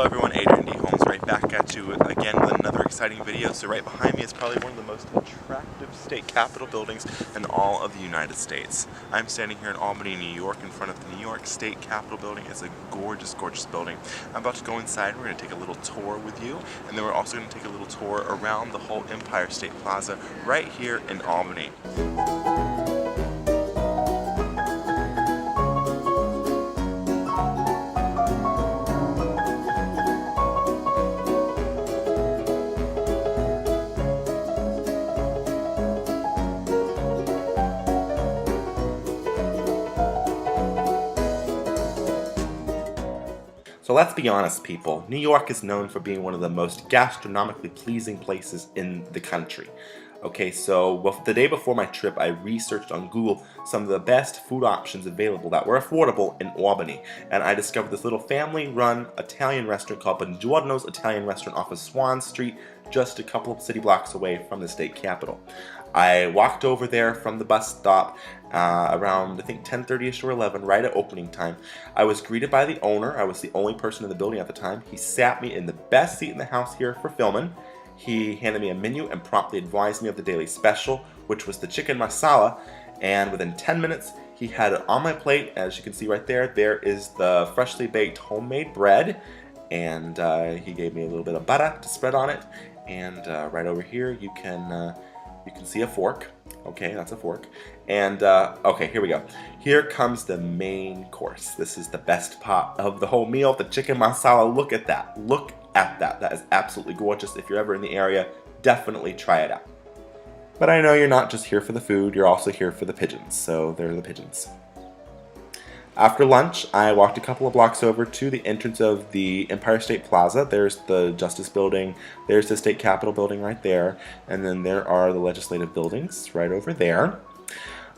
Hello everyone, Adrian Holmes right back at you again with another exciting video. So right behind me is probably one of the most attractive state capitol buildings in all of the United States. I'm standing here in Albany, New York, in front of the New York State Capitol building. It's a gorgeous, gorgeous building. I'm about to go inside. We're going to take a little tour with you, and then we're also going to take a little tour around the whole Empire State Plaza right here in Albany. So let's be honest, people. New York is known for being one of the most gastronomically pleasing places in the country. Okay, so the day before my trip, I researched on Google some of the best food options available that were affordable in Albany. And I discovered this little family-run Italian restaurant called Buongiorno's Italian Restaurant off of Swan Street, just a couple of city blocks away from the state capitol. I walked over there from the bus stop around, I think, 10:30ish or 11, right at opening time. I was greeted by the owner. I was the only person in the building at the time. He sat me in the best seat in the house here for filming. He handed me a menu and promptly advised me of the daily special, which was the chicken masala, and within 10 minutes, he had it on my plate. As you can see right there, there is the freshly baked homemade bread, and he gave me a little bit of butter to spread on it, and right over here, you can see a fork. Okay, that's a fork. And, okay, here we go. Here comes the main course. This is the best part of the whole meal, the chicken masala. Look at that. Look at that. That is absolutely gorgeous. If you're ever in the area, definitely try it out. But I know you're not just here for the food, you're also here for the pigeons. So there are the pigeons. After lunch, I walked a couple of blocks over to the entrance of the Empire State Plaza. There's the Justice Building, there's the State Capitol Building right there, and then there are the legislative buildings right over there.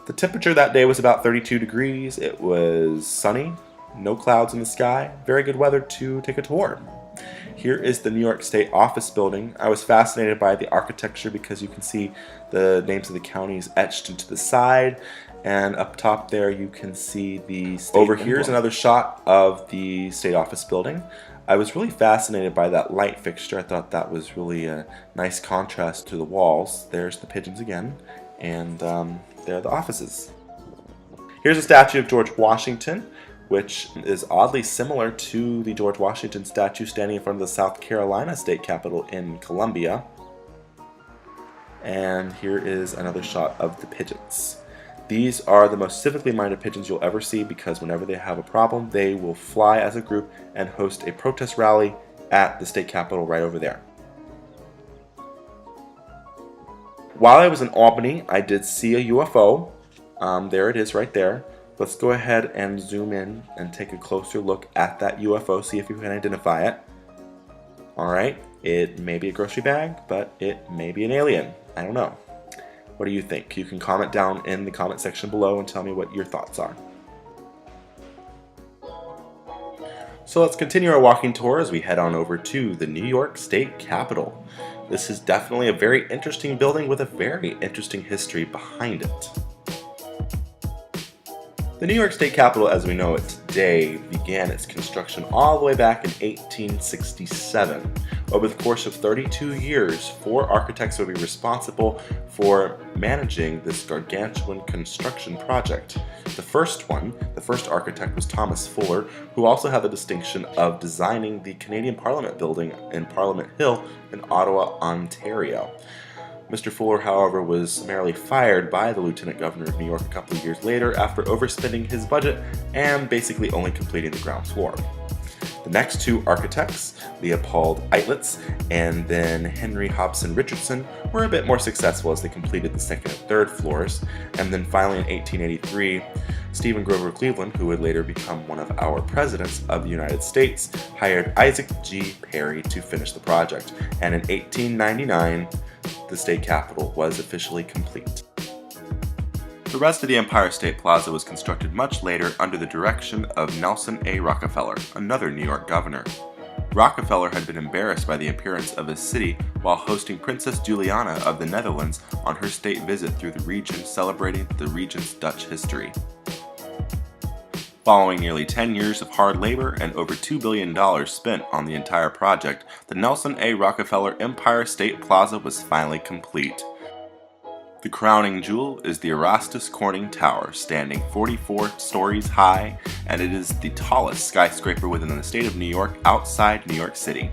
The temperature that day was about 32 degrees. It was sunny, no clouds in the sky, very good weather to take a tour. Here is the New York State Office Building. I was fascinated by the architecture because you can see the names of the counties etched into the side. And up top there you can see the state Over here is another shot of the state office building. I was really fascinated by that light fixture. I thought that was really a nice contrast to the walls. There's the pigeons again, and there are the offices. Here's a statue of George Washington, which is oddly similar to the George Washington statue standing in front of the South Carolina State Capitol in Columbia. And here is another shot of the pigeons. These are the most civically minded pigeons you'll ever see because whenever they have a problem, they will fly as a group and host a protest rally at the state capitol right over there. While I was in Albany, I did see a UFO. There it is right there. Let's go ahead and zoom in and take a closer look at that UFO, see if you can identify it. Alright, it may be a grocery bag, but it may be an alien. I don't know. What do you think? You can comment down in the comment section below and tell me what your thoughts are. So let's continue our walking tour as we head on over to the New York State Capitol. This is definitely a very interesting building with a very interesting history behind it. The New York State Capitol, as we know it today, began its construction all the way back in 1867. Over the course of 32 years, 4 architects will be responsible for managing this gargantuan construction project. The first architect was Thomas Fuller, who also had the distinction of designing the Canadian Parliament building in Parliament Hill in Ottawa, Ontario. Mr. Fuller, however, was summarily fired by the Lieutenant Governor of New York a couple of years later after overspending his budget and basically only completing the ground floor. The next 2 architects, Leopold Eitlitz and then Henry Hobson Richardson, were a bit more successful as they completed the 2nd and 3rd floors. And then finally in 1883, Stephen Grover Cleveland, who would later become one of our presidents of the United States, hired Isaac G. Perry to finish the project. And in 1899, the state capitol was officially complete. The rest of the Empire State Plaza was constructed much later under the direction of Nelson A. Rockefeller, another New York governor. Rockefeller had been embarrassed by the appearance of his city while hosting Princess Juliana of the Netherlands on her state visit through the region celebrating the region's Dutch history. Following nearly 10 years of hard labor and over $2 billion spent on the entire project, the Nelson A. Rockefeller Empire State Plaza was finally complete. The crowning jewel is the Erastus Corning Tower, standing 44 stories high, and it is the tallest skyscraper within the state of New York outside New York City.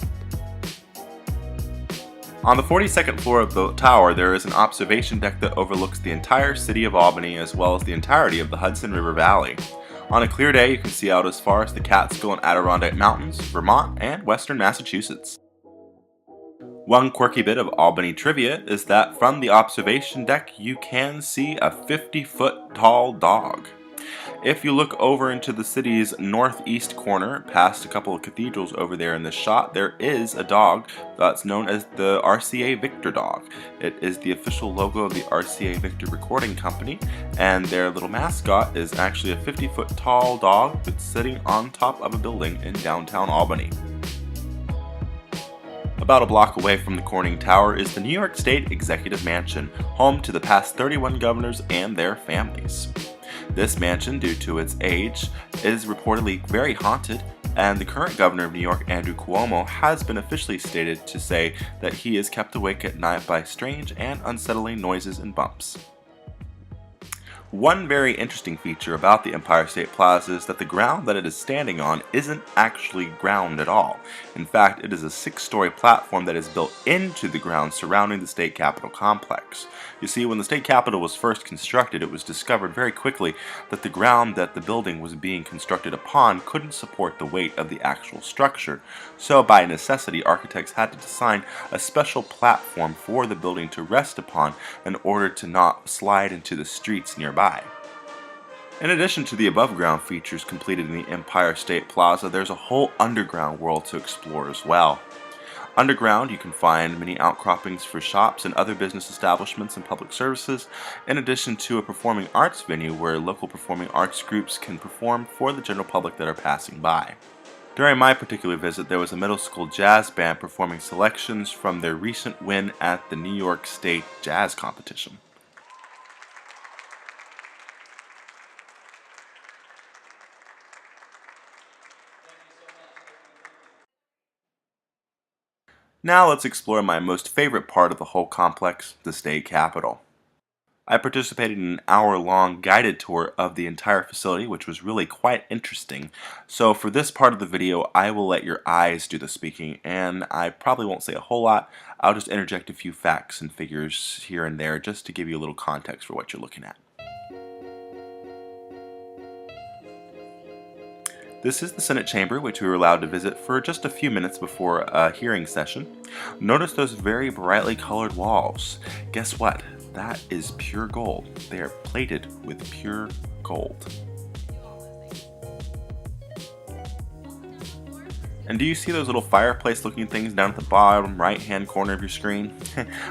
On the 42nd floor of the tower, there is an observation deck that overlooks the entire city of Albany as well as the entirety of the Hudson River Valley. On a clear day, you can see out as far as the Catskill and Adirondack Mountains, Vermont, and western Massachusetts. One quirky bit of Albany trivia is that from the observation deck, you can see a 50-foot tall dog. If you look over into the city's northeast corner, past a couple of cathedrals over there in the shot, there is a dog that's known as the RCA Victor dog. It is the official logo of the RCA Victor Recording Company, and their little mascot is actually a 50-foot tall dog that's sitting on top of a building in downtown Albany. About a block away from the Corning Tower is the New York State Executive Mansion, home to the past 31 governors and their families. This mansion, due to its age, is reportedly very haunted, and the current governor of New York, Andrew Cuomo, has been officially stated to say that he is kept awake at night by strange and unsettling noises and bumps. One very interesting feature about the Empire State Plaza is that the ground that it is standing on isn't actually ground at all. In fact, it is a 6-story platform that is built into the ground surrounding the state capitol complex. You see, when the state capitol was first constructed, it was discovered very quickly that the ground that the building was being constructed upon couldn't support the weight of the actual structure. So by necessity, architects had to design a special platform for the building to rest upon in order to not slide into the streets nearby. In addition to the above-ground features completed in the Empire State Plaza, there's a whole underground world to explore as well. Underground, you can find many outcroppings for shops and other business establishments and public services, in addition to a performing arts venue where local performing arts groups can perform for the general public that are passing by. During my particular visit, there was a middle school jazz band performing selections from their recent win at the New York State Jazz Competition. Now let's explore my most favorite part of the whole complex, the state capitol. I participated in an hour-long guided tour of the entire facility, which was really quite interesting. So for this part of the video, I will let your eyes do the speaking, and I probably won't say a whole lot. I'll just interject a few facts and figures here and there just to give you a little context for what you're looking at. This is the Senate chamber, which we were allowed to visit for just a few minutes before a hearing session. Notice those very brightly colored walls. Guess what? That is pure gold. They are plated with pure gold. And do you see those little fireplace looking things down at the bottom right hand corner of your screen?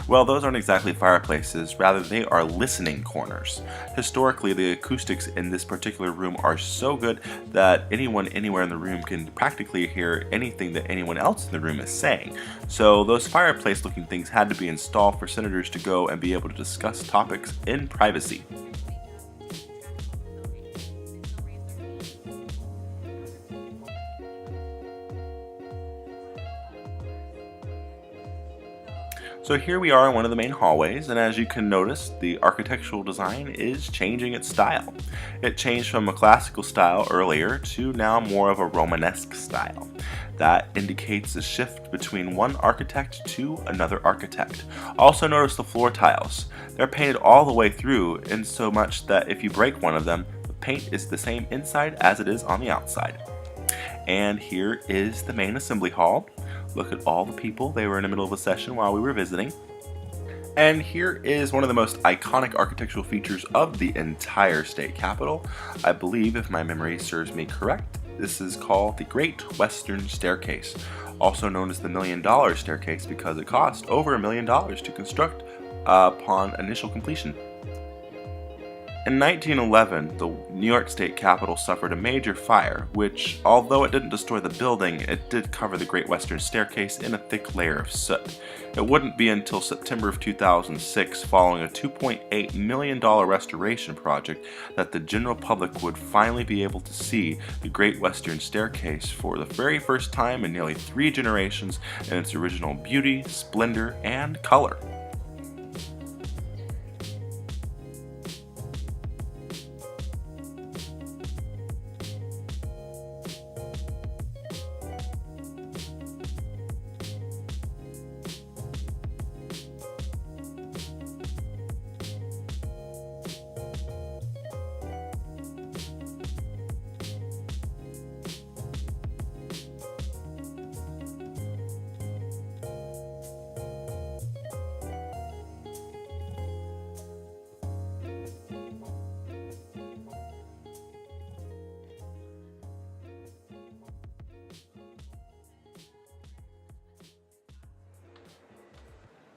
Well, those aren't exactly fireplaces, rather they are listening corners. Historically, the acoustics in this particular room are so good that anyone anywhere in the room can practically hear anything that anyone else in the room is saying. So those fireplace looking things had to be installed for senators to go and be able to discuss topics in privacy. So here we are in one of the main hallways, and as you can notice, the architectural design is changing its style. It changed from a classical style earlier to now more of a Romanesque style. That indicates a shift between one architect to another architect. Also notice the floor tiles. They're painted all the way through, in so much that if you break one of them, the paint is the same inside as it is on the outside. And here is the main assembly hall. Look at all the people. They were in the middle of a session while we were visiting. And here is one of the most iconic architectural features of the entire state capitol. I believe, if my memory serves me correct, this is called the Great Western Staircase, also known as the $1 Million Staircase because it cost over $1 million to construct upon initial completion. In 1911, the New York State Capitol suffered a major fire, which, although it didn't destroy the building, it did cover the Great Western Staircase in a thick layer of soot. It wouldn't be until September of 2006, following a $2.8 million restoration project, that the general public would finally be able to see the Great Western Staircase for the very first time in nearly 3 generations in its original beauty, splendor, and color.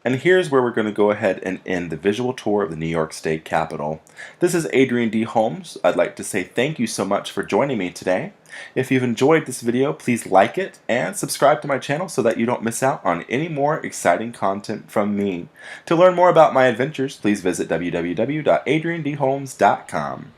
And here's where we're going to go ahead and end the visual tour of the New York State Capitol. This is Adrian D. Holmes. I'd like to say thank you so much for joining me today. If you've enjoyed this video, please like it and subscribe to my channel so that you don't miss out on any more exciting content from me. To learn more about my adventures, please visit www.adriandholmes.com.